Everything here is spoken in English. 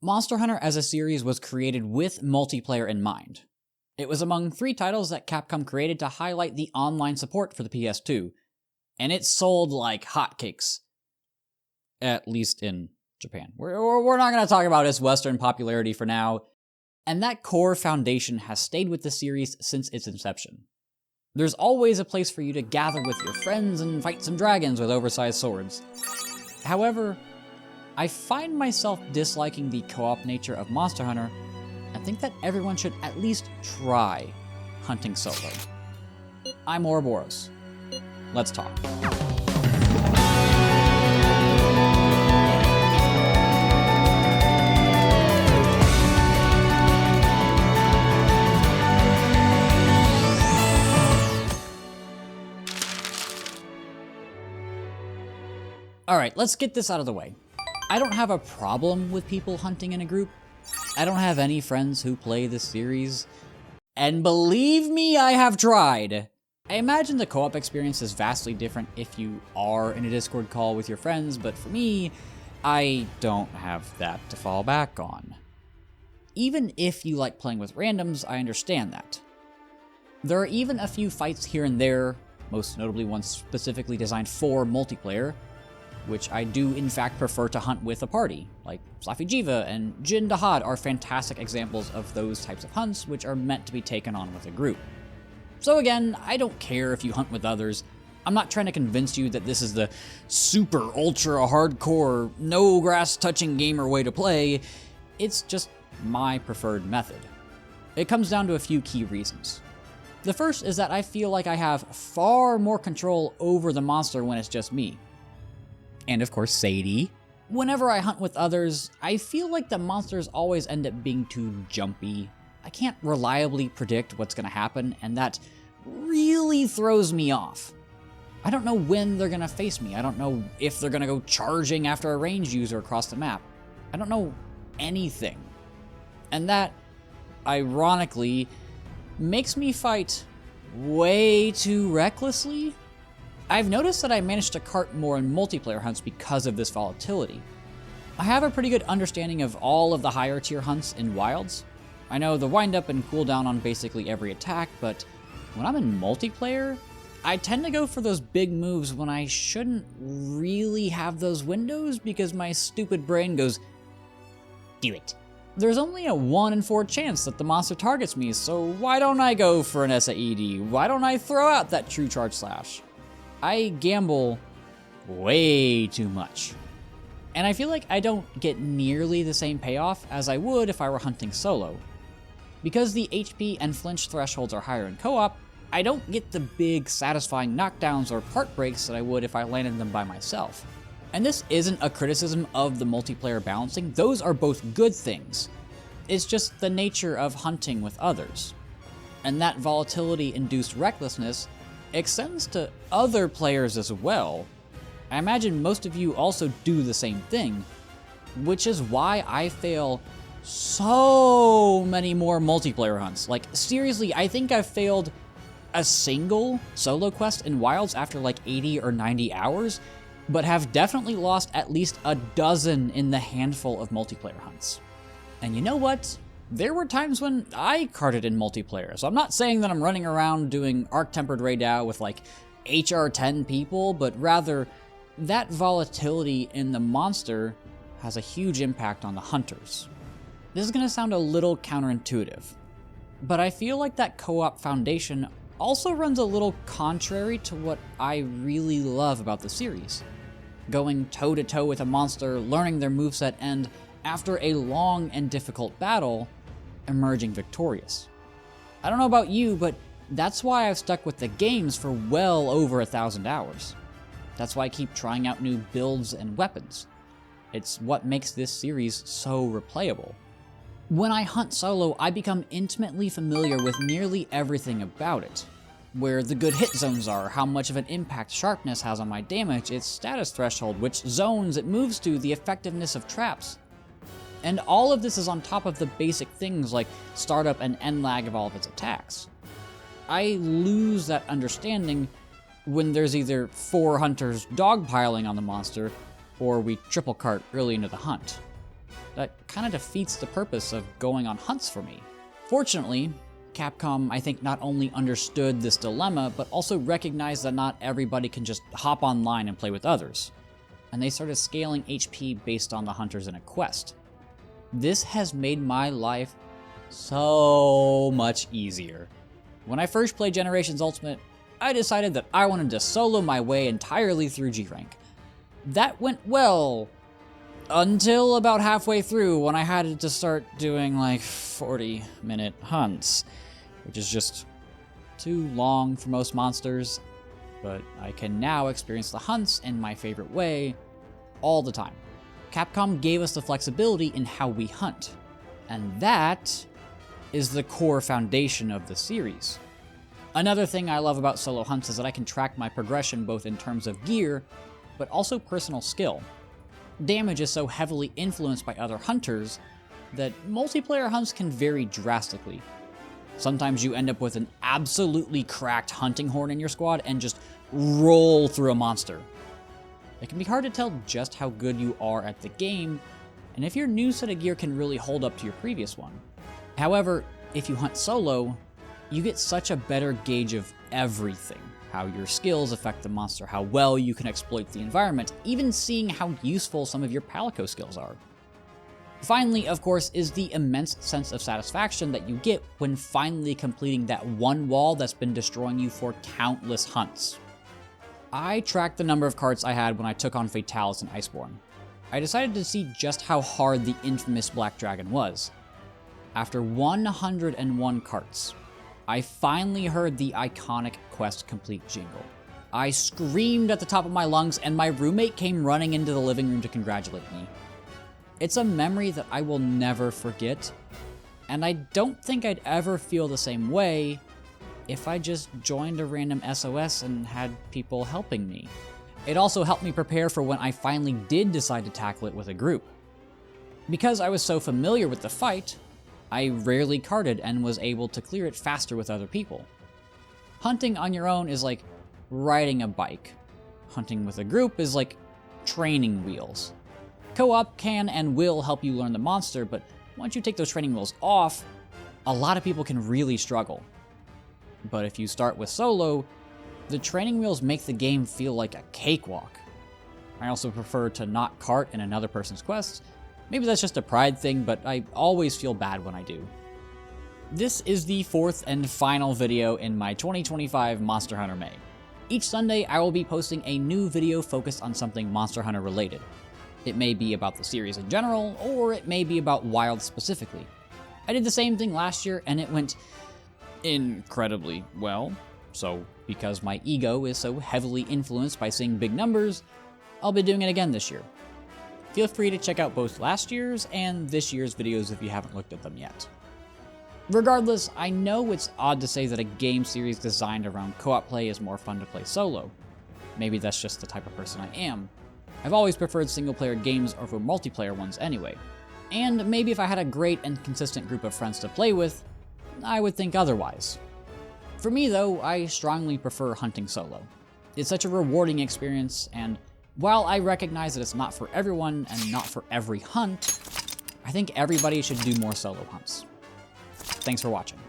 Monster Hunter as a series was created with multiplayer in mind. It was among 3 titles that Capcom created to highlight the online support for the PS2, and it sold like hotcakes. At least in Japan. We're not going to talk about its Western popularity for now, and that core foundation has stayed with the series since its inception. There's always a place for you to gather with your friends and fight some dragons with oversized swords. However, I find myself disliking the co-op nature of Monster Hunter and think that everyone should at least try hunting solo. I'm Ouroboros. Let's talk. Alright, let's get this out of the way. I don't have a problem with people hunting in a group. I don't have any friends who play this series. And believe me, I have tried. I imagine the co-op experience is vastly different if you are in a Discord call with your friends, but for me, I don't have that to fall back on. Even if you like playing with randoms, I understand that. There are even a few fights here and there, most notably ones specifically designed for multiplayer, which I do in fact prefer to hunt with a party, like Safi'jiiva and Jin Dahad are fantastic examples of those types of hunts which are meant to be taken on with a group. So again, I don't care if you hunt with others. I'm not trying to convince you that this is the super ultra hardcore, no grass touching gamer way to play. It's just my preferred method. It comes down to a few key reasons. The first is that I feel like I have far more control over the monster when it's just me. And of course, Sadie. Whenever I hunt with others, I feel like the monsters always end up being too jumpy. I can't reliably predict what's going to happen, and that really throws me off. I don't know when they're going to face me. I don't know if they're going to go charging after a ranged user across the map. I don't know anything. And that, ironically, makes me fight way too recklessly. I've noticed that I managed to cart more in multiplayer hunts because of this volatility. I have a pretty good understanding of all of the higher tier hunts in Wilds. I know the windup and cooldown on basically every attack, but when I'm in multiplayer, I tend to go for those big moves when I shouldn't really have those windows because my stupid brain goes, do it. There's only a 1 in 4 chance that the monster targets me, so why don't I go for an SAED? Why don't I throw out that true charge slash? I gamble way too much. And I feel like I don't get nearly the same payoff as I would if I were hunting solo. Because the HP and flinch thresholds are higher in co-op, I don't get the big satisfying knockdowns or part breaks that I would if I landed them by myself. And this isn't a criticism of the multiplayer balancing, those are both good things. It's just the nature of hunting with others. And that volatility-induced recklessness extends to other players as well. I imagine most of you also do the same thing, which is why I fail so many more multiplayer hunts. Like, seriously, I think I've failed a single solo quest in Wilds after like 80 or 90 hours, but have definitely lost at least a dozen in the handful of multiplayer hunts. And you know what? There were times when I carted in multiplayer, so I'm not saying that I'm running around doing Arc-Tempered Raidou with like HR-10 people, but rather that volatility in the monster has a huge impact on the hunters. This is going to sound a little counterintuitive, but I feel like that co-op foundation also runs a little contrary to what I really love about the series. Going toe-to-toe with a monster, learning their moveset, and after a long and difficult battle, emerging victorious. I don't know about you, but that's why I've stuck with the games for well over 1,000 hours. That's why I keep trying out new builds and weapons. It's what makes this series so replayable. When I hunt solo, I become intimately familiar with nearly everything about it. Where the good hit zones are, how much of an impact sharpness has on my damage, its status threshold, which zones it moves to, the effectiveness of traps. And all of this is on top of the basic things like startup and end lag of all of its attacks. I lose that understanding when there's either 4 hunters dogpiling on the monster, or we triple cart early into the hunt. that kind of defeats the purpose of going on hunts for me. Fortunately, Capcom, I think, not only understood this dilemma, but also recognized that not everybody can just hop online and play with others. And they started scaling HP based on the hunters in a quest. This has made my life so much easier. When I first played Generations Ultimate, I decided that I wanted to solo my way entirely through G-Rank. That went well, until about halfway through when I had to start doing like 40-minute hunts, which is just too long for most monsters, but I can now experience the hunts in my favorite way all the time. Capcom gave us the flexibility in how we hunt, and that is the core foundation of the series. Another thing I love about solo hunts is that I can track my progression both in terms of gear, but also personal skill. Damage is so heavily influenced by other hunters that multiplayer hunts can vary drastically. Sometimes you end up with an absolutely cracked hunting horn in your squad and just roll through a monster. It can be hard to tell just how good you are at the game, and if your new set of gear can really hold up to your previous one. However, if you hunt solo, you get such a better gauge of everything. How your skills affect the monster, how well you can exploit the environment, even seeing how useful some of your Palico skills are. Finally, of course, is the immense sense of satisfaction that you get when finally completing that one wall that's been destroying you for countless hunts. I tracked the number of carts I had when I took on Fatalis and Iceborne. I decided to see just how hard the infamous Black Dragon was. After 101 carts, I finally heard the iconic quest complete jingle. I screamed at the top of my lungs, and my roommate came running into the living room to congratulate me. It's a memory that I will never forget, and I don't think I'd ever feel the same way if I just joined a random SOS and had people helping me. It also helped me prepare for when I finally did decide to tackle it with a group. Because I was so familiar with the fight, I rarely carted and was able to clear it faster with other people. Hunting on your own is like riding a bike. Hunting with a group is like training wheels. Co-op can and will help you learn the monster, but once you take those training wheels off, a lot of people can really struggle. But if you start with solo, the training wheels make the game feel like a cakewalk. I also prefer to not cart in another person's quests. Maybe that's just a pride thing, but I always feel bad when I do. This is the fourth and final video in my 2025 Monster Hunter May. Each Sunday, I will be posting a new video focused on something Monster Hunter related. It may be about the series in general, or it may be about Wild specifically. I did the same thing last year, and it went incredibly well. So, because my ego is so heavily influenced by seeing big numbers, I'll be doing it again this year. Feel free to check out both last year's and this year's videos if you haven't looked at them yet. Regardless, I know it's odd to say that a game series designed around co-op play is more fun to play solo. Maybe that's just the type of person I am. I've always preferred single-player games over multiplayer ones anyway. And maybe if I had a great and consistent group of friends to play with, I would think otherwise. For me though, I strongly prefer hunting solo. It's such a rewarding experience, and while I recognize that it's not for everyone and not for every hunt, I think everybody should do more solo hunts. Thanks for watching.